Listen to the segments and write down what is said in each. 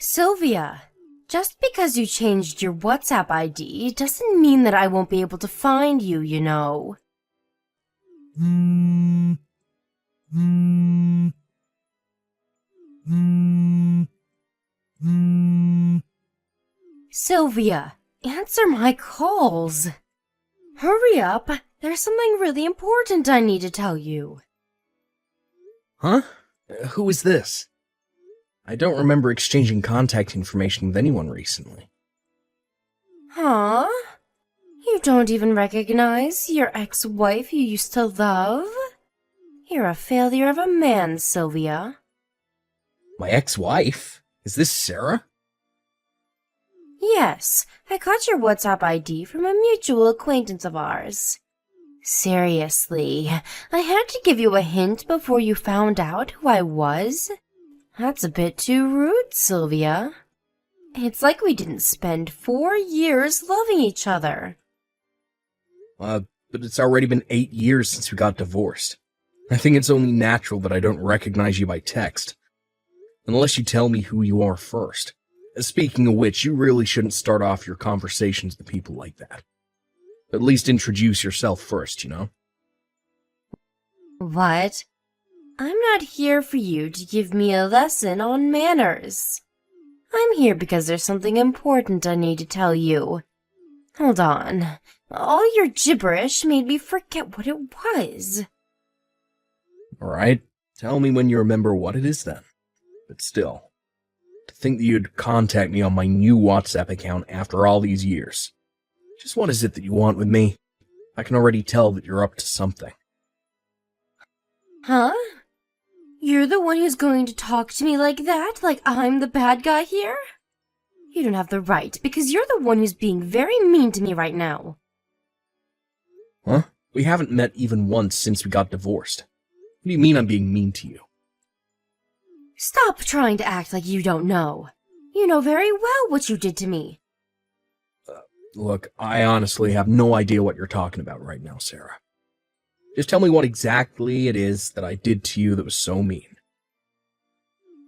Sylvia, just because you changed your WhatsApp ID doesn't mean that I won't be able to find you, you know. Sylvia, answer my calls. Hurry up, there's something really important I need to tell you. Huh? Who is this? I don't remember exchanging contact information with anyone recently. Huh? You don't even recognize your ex-wife you used to love? You're a failure of a man, Sylvia. My ex-wife? Is this Sarah? Yes, I got your WhatsApp ID from a mutual acquaintance of ours. Seriously, I had to give you a hint before you found out who I was? That's a bit too rude, Sylvia. It's like we didn't spend 4 years loving each other. But it's already been 8 years since we got divorced. I think it's only natural that I don't recognize you by text. Unless you tell me who you are first. Speaking of which, you really shouldn't start off your conversations with people like that. At least introduce yourself first, you know? What? I'm not here for you to give me a lesson on manners. I'm here because there's something important I need to tell you. Hold on. All your gibberish made me forget what it was. Alright, tell me when you remember what it is then. But still, to think that you'd contact me on my new WhatsApp account after all these years. Just what is it that you want with me? I can already tell that you're up to something. Huh? You're the one who's going to talk to me like that, like I'm the bad guy here? You don't have the right, because you're the one who's being very mean to me right now. Huh? We haven't met even once since we got divorced. What do you mean I'm being mean to you? Stop trying to act like you don't know. You know very well what you did to me. Look, I honestly have no idea what you're talking about right now, Sarah. Just tell me what exactly it is that I did to you that was so mean.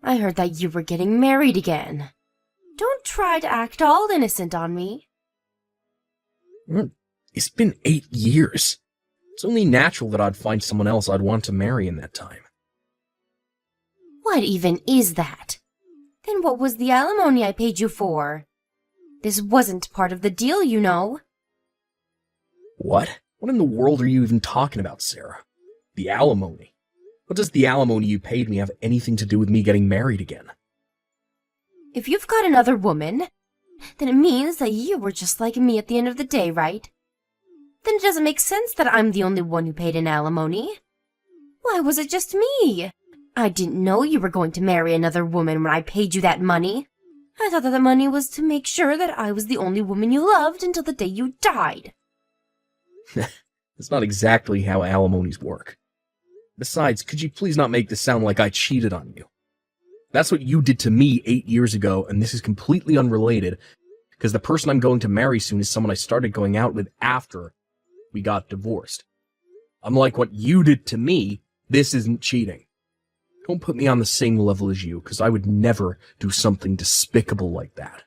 I heard that you were getting married again. Don't try to act all innocent on me. It's been 8 years. It's only natural that I'd find someone else I'd want to marry in that time. What even is that? Then what was the alimony I paid you for? This wasn't part of the deal, you know. What? What in the world are you even talking about, Sarah? The alimony? What does the alimony you paid me have anything to do with me getting married again? If you've got another woman, then it means that you were just like me at the end of the day, right? Then it doesn't make sense that I'm the only one who paid an alimony. Why was it just me? I didn't know you were going to marry another woman when I paid you that money. I thought that the money was to make sure that I was the only woman you loved until the day you died. That's not exactly how alimonies work. Besides, could you please not make this sound like I cheated on you? That's what you did to me 8 years ago, and this is completely unrelated, because the person I'm going to marry soon is someone I started going out with after we got divorced. Unlike what you did to me, this isn't cheating. Don't put me on the same level as you, because I would never do something despicable like that.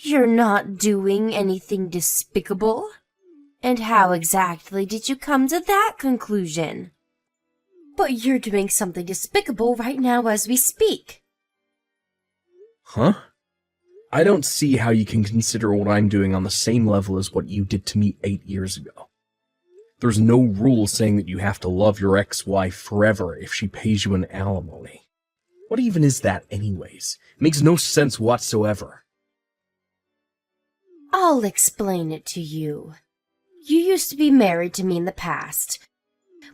You're not doing anything despicable? And how exactly did you come to that conclusion? But you're doing something despicable right now as we speak. Huh? I don't see how you can consider what I'm doing on the same level as what you did to me 8 years ago. There's no rule saying that you have to love your ex-wife forever if she pays you an alimony. What even is that anyways? It makes no sense whatsoever. I'll explain it to you. You used to be married to me in the past,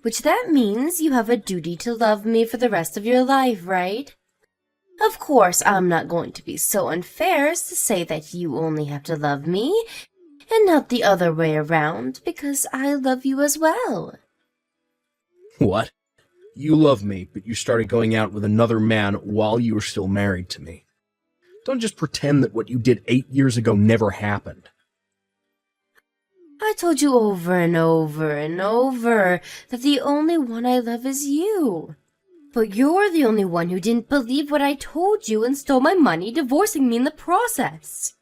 which that means you have a duty to love me for the rest of your life, right? Of course, I'm not going to be so unfair as to say that you only have to love me, and not the other way around, because I love you as well. What? You love me, but you started going out with another man while you were still married to me. Don't just pretend that what you did 8 years ago never happened. I told you over and over and over that the only one I love is you. But you're the only one who didn't believe what I told you and stole my money, divorcing me in the process.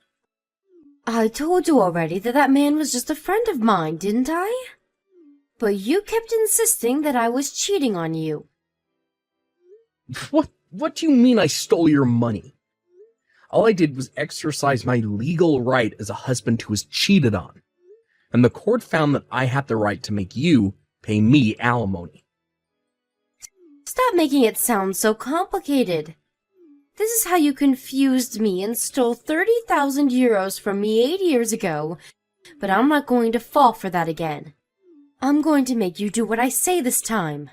I told you already that that man was just a friend of mine, didn't I? But you kept insisting that I was cheating on you. What do you mean I stole your money? All I did was exercise my legal right as a husband who was cheated on. And the court found that I had the right to make you pay me alimony. Stop making it sound so complicated. This is how you confused me and stole 30,000 euros from me 8 years ago, but I'm not going to fall for that again. I'm going to make you do what I say this time.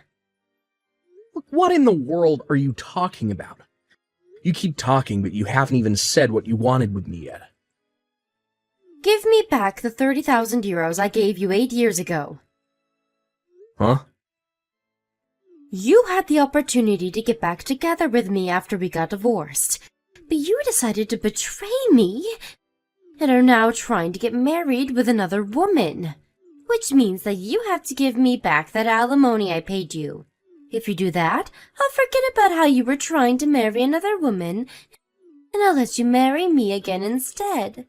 Look, what in the world are you talking about? You keep talking, but you haven't even said what you wanted with me yet. Give me back the 30,000 euros I gave you 8 years ago. Huh? You had the opportunity to get back together with me after we got divorced, but you decided to betray me and are now trying to get married with another woman, which means that you have to give me back that alimony I paid you. If you do that, I'll forget about how you were trying to marry another woman, and I'll let you marry me again instead.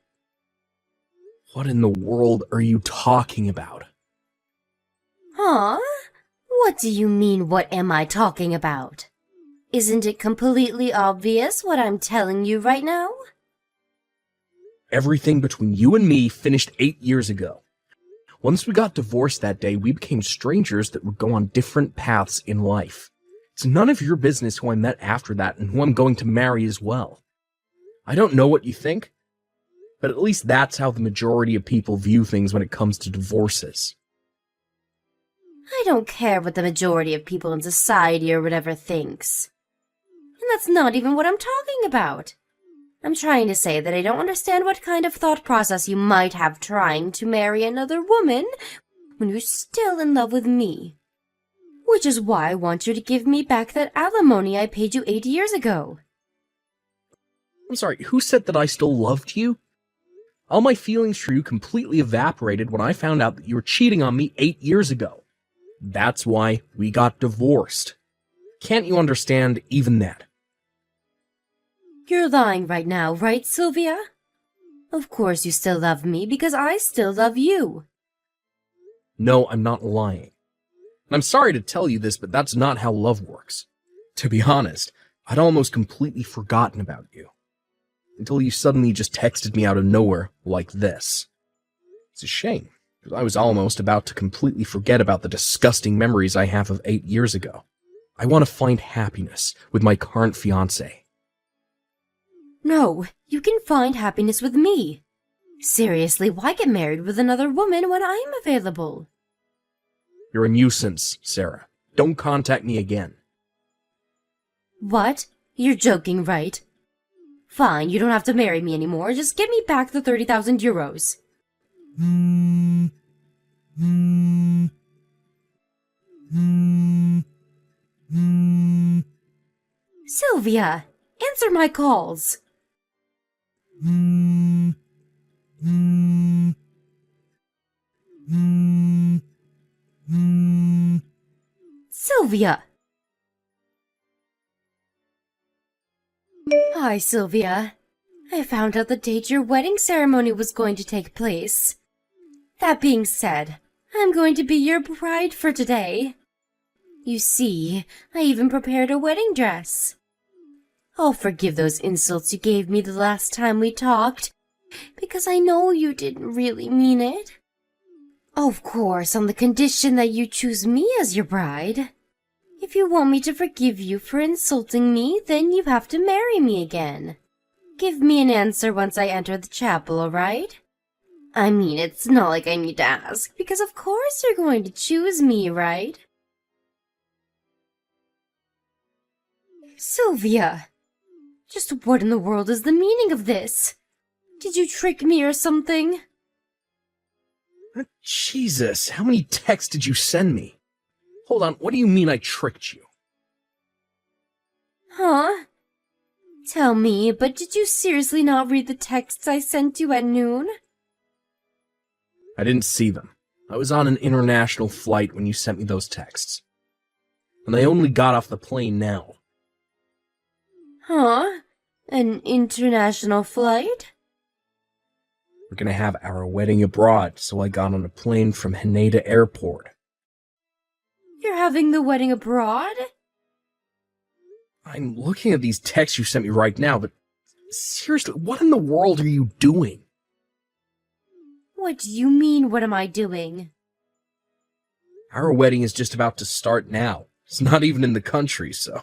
What in the world are you talking about? Huh? What do you mean, what am I talking about? Isn't it completely obvious what I'm telling you right now? Everything between you and me finished 8 years ago. Once we got divorced that day, we became strangers that would go on different paths in life. It's none of your business who I met after that and who I'm going to marry as well. I don't know what you think, but at least that's how the majority of people view things when it comes to divorces. I don't care what the majority of people in society or whatever thinks. And that's not even what I'm talking about. I'm trying to say that I don't understand what kind of thought process you might have trying to marry another woman when you're still in love with me. Which is why I want you to give me back that alimony I paid you 8 years ago. I'm sorry, who said that I still loved you? All my feelings for you completely evaporated when I found out that you were cheating on me 8 years ago. That's why we got divorced. Can't you understand even that? You're lying right now, right, Sylvia? Of course you still love me because I still love you. No, I'm not lying. And I'm sorry to tell you this, but that's not how love works. To be honest, I'd almost completely forgotten about you. Until you suddenly just texted me out of nowhere like this. It's a shame, because I was almost about to completely forget about the disgusting memories I have of 8 years ago. I want to find happiness with my current fiancé. No, you can find happiness with me. Seriously, why get married with another woman when I'm available? You're a nuisance, Sarah. Don't contact me again. What? You're joking, right? Fine, you don't have to marry me anymore. Just give me back the 30,000 euros. Sylvia, answer my calls. Sylvia! Hi, Sylvia. I found out the date your wedding ceremony was going to take place. That being said, I'm going to be your bride for today. You see, I even prepared a wedding dress. I'll forgive those insults you gave me the last time we talked, because I know you didn't really mean it. Of course, on the condition that you choose me as your bride. If you want me to forgive you for insulting me, then you have to marry me again. Give me an answer once I enter the chapel, all right? I mean, it's not like I need to ask, because of course you're going to choose me, right? Sylvia! Just what in the world is the meaning of this? Did you trick me or something? Jesus, how many texts did you send me? Hold on, what do you mean I tricked you? Huh? Tell me, but did you seriously not read the texts I sent you at noon? I didn't see them. I was on an international flight when you sent me those texts. and I only got off the plane now. Huh? An international flight? We're gonna have our wedding abroad, so I got on a plane from Haneda Airport. You're having the wedding abroad? I'm looking at these texts you sent me right now, but seriously, what in the world are you doing? What do you mean, what am I doing? Our wedding is just about to start now. It's not even in the country, so...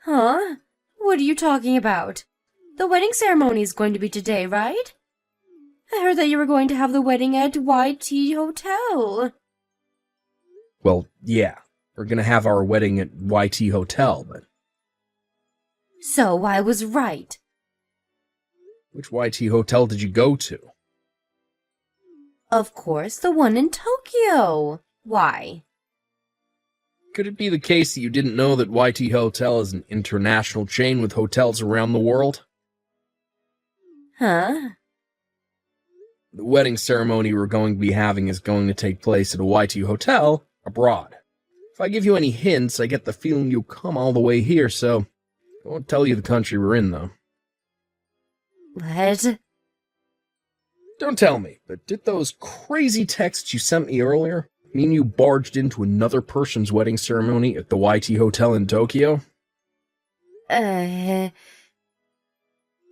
Huh? What are you talking about? The wedding ceremony is going to be today, right? I heard that you were going to have the wedding at YT Hotel. Well, yeah. We're gonna have our wedding at YT Hotel, but... So I was right. Which YT Hotel did you go to? Of course, the one in Tokyo. Why? Could it be the case that you didn't know that YT Hotel is an international chain with hotels around the world? Huh? The wedding ceremony we're going to be having is going to take place at a YT Hotel abroad. If I give you any hints, I get the feeling you'll come all the way here, so I won't tell you the country we're in, though. What? Don't tell me, but did those crazy texts you sent me earlier mean you barged into another person's wedding ceremony at the YT Hotel in Tokyo?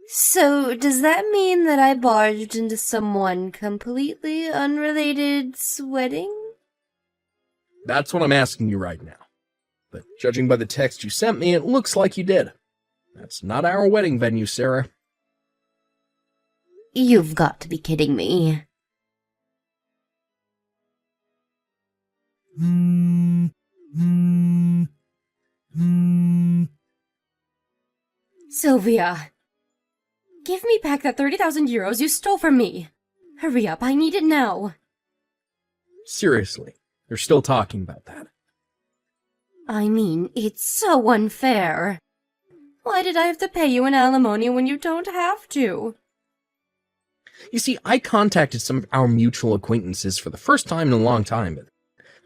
So does that mean that I barged into someone completely unrelated's wedding? That's what I'm asking you right now. But judging by the text you sent me, it looks like you did. That's not our wedding venue, Sarah. You've got to be kidding me. Sylvia, give me back that 30,000 euros you stole from me. Hurry up, I need it now. Seriously, you're still talking about that. I mean, it's so unfair. Why did I have to pay you an alimony when you don't have to? You see, I contacted some of our mutual acquaintances for the first time in a long time, but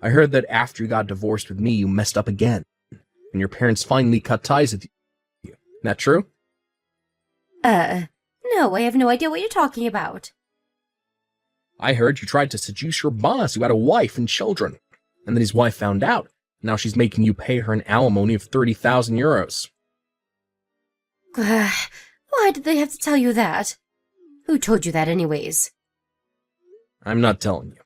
I heard that after you got divorced with me, you messed up again, and your parents finally cut ties with you. Isn't that true? No, I have no idea what you're talking about. I heard you tried to seduce your boss who had a wife and children, and then his wife found out. Now she's making you pay her an alimony of 30,000 euros. Why did they have to tell you that? Who told you that anyways? I'm not telling you.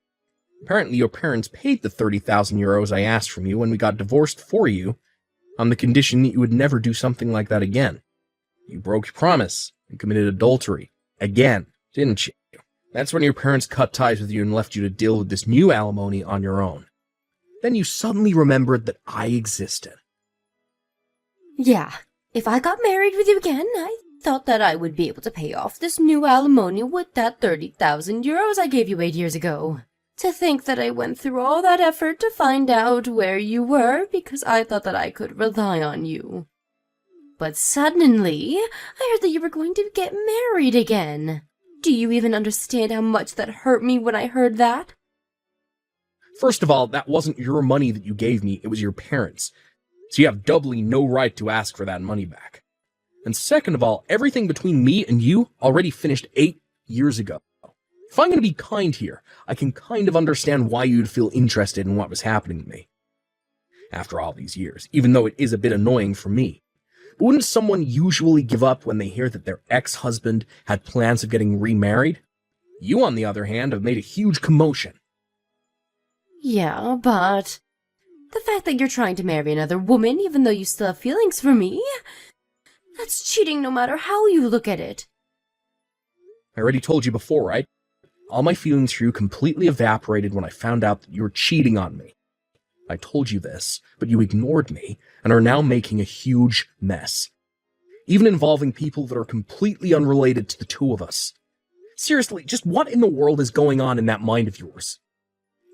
Apparently your parents paid the 30,000 euros I asked from you when we got divorced for you, on the condition that you would never do something like that again. You broke your promise and committed adultery. Again, didn't you? That's when your parents cut ties with you and left you to deal with this new alimony on your own. Then you suddenly remembered that I existed. Yeah, if I got married with you again, I thought that I would be able to pay off this new alimony with that 30,000 euros I gave you 8 years ago. To think that I went through all that effort to find out where you were because I thought that I could rely on you. But suddenly, I heard that you were going to get married again. Do you even understand how much that hurt me when I heard that? First of all, that wasn't your money that you gave me, it was your parents'. So you have doubly no right to ask for that money back. And second of all, everything between me and you already finished 8 years ago. If I'm going to be kind here, I can kind of understand why you'd feel interested in what was happening to me. After all these years, even though it is a bit annoying for me. But wouldn't someone usually give up when they hear that their ex-husband had plans of getting remarried? You, on the other hand, have made a huge commotion. Yeah, but the fact that you're trying to marry another woman even though you still have feelings for me, that's cheating no matter how you look at it. I already told you before, right? All my feelings for you completely evaporated when I found out that you were cheating on me. I told you this, but you ignored me and are now making a huge mess. Even involving people that are completely unrelated to the two of us. Seriously, just what in the world is going on in that mind of yours?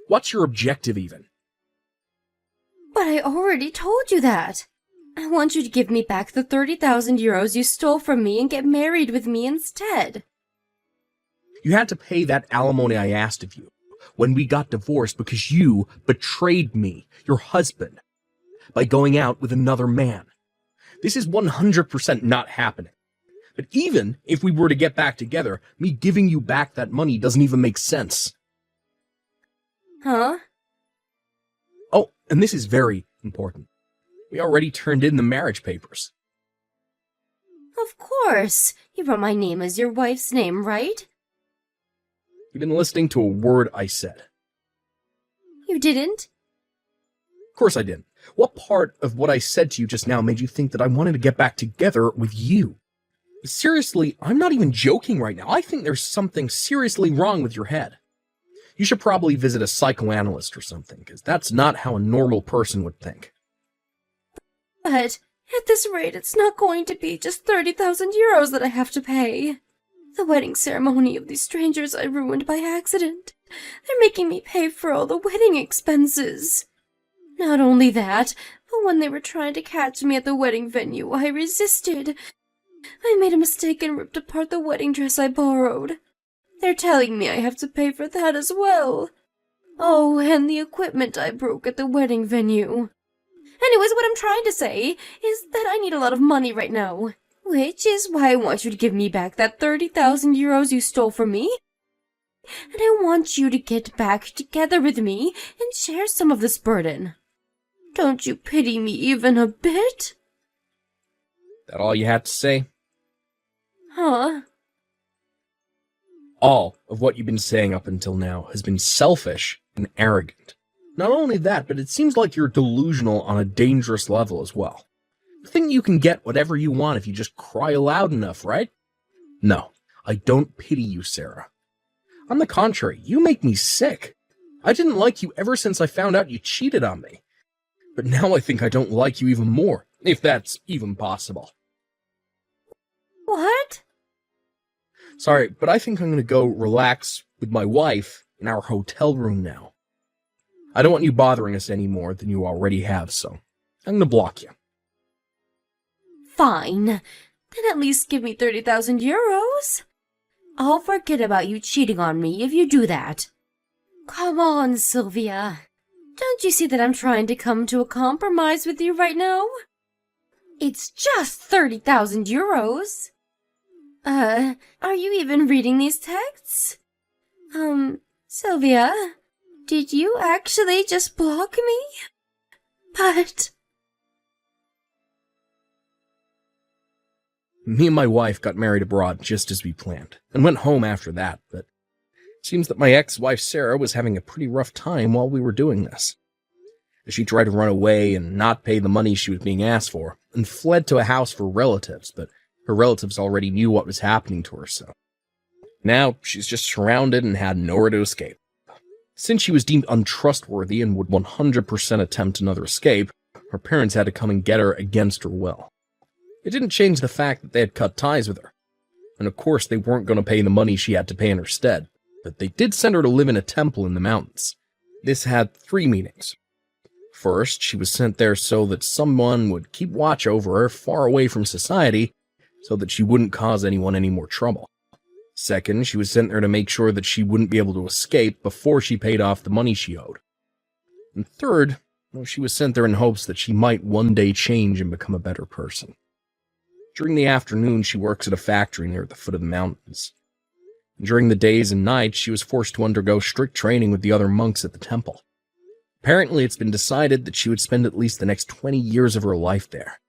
What's your objective even? But I already told you that. I want you to give me back the 30,000 euros you stole from me and get married with me instead. You had to pay that alimony I asked of you, when we got divorced because you betrayed me, your husband, by going out with another man. This is 100% not happening. But even if we were to get back together, me giving you back that money doesn't even make sense. Huh? Oh, and this is very important. We already turned in the marriage papers. Of course. You wrote my name as your wife's name, right? You've been listening to a word I said. You didn't? Of course I didn't. What part of what I said to you just now made you think that I wanted to get back together with you? Seriously, I'm not even joking right now. I think there's something seriously wrong with your head. You should probably visit a psychoanalyst or something, because that's not how a normal person would think. But at this rate, it's not going to be just 30,000 euros that I have to pay. The wedding ceremony of these strangers I ruined by accident. They're making me pay for all the wedding expenses. Not only that, but when they were trying to catch me at the wedding venue, I resisted. I made a mistake and ripped apart the wedding dress I borrowed. They're telling me I have to pay for that as well. Oh, and the equipment I broke at the wedding venue. Anyways, what I'm trying to say is that I need a lot of money right now. Which is why I want you to give me back that 30,000 euros you stole from me. And I want you to get back together with me and share some of this burden. Don't you pity me even a bit? That all you had to say? Huh? All of what you've been saying up until now has been selfish and arrogant. Not only that, but it seems like you're delusional on a dangerous level as well. You think you can get whatever you want if you just cry loud enough, right? No, I don't pity you, Sarah. On the contrary, you make me sick. I didn't like you ever since I found out you cheated on me. But now I think I don't like you even more, if that's even possible. What? Sorry, but I think I'm going to go relax with my wife in our hotel room now. I don't want you bothering us any more than you already have, so I'm going to block you. Fine. Then at least give me 30,000 euros. I'll forget about you cheating on me if you do that. Come on, Sylvia. Don't you see that I'm trying to come to a compromise with you right now? It's just 30,000 euros. Are you even reading these texts? Sylvia, did you actually just block me? But... Me and my wife got married abroad just as we planned, and went home after that, but it seems that my ex-wife Sarah was having a pretty rough time while we were doing this. She tried to run away and not pay the money she was being asked for, and fled to a house for relatives, but her relatives already knew what was happening to her, so now she's just surrounded and had nowhere to escape. Since she was deemed untrustworthy and would 100% attempt another escape, her parents had to come and get her against her will. It didn't change the fact that they had cut ties with her, and of course they weren't going to pay the money she had to pay in her stead, but they did send her to live in a temple in the mountains. This had 3 meanings. First, she was sent there so that someone would keep watch over her far away from society, so that she wouldn't cause anyone any more trouble. Second, she was sent there to make sure that she wouldn't be able to escape before she paid off the money she owed. And third, well, she was sent there in hopes that she might one day change and become a better person. During the afternoon, she works at a factory near the foot of the mountains. During the days and nights, she was forced to undergo strict training with the other monks at the temple. Apparently, it's been decided that she would spend at least the next 20 years of her life there.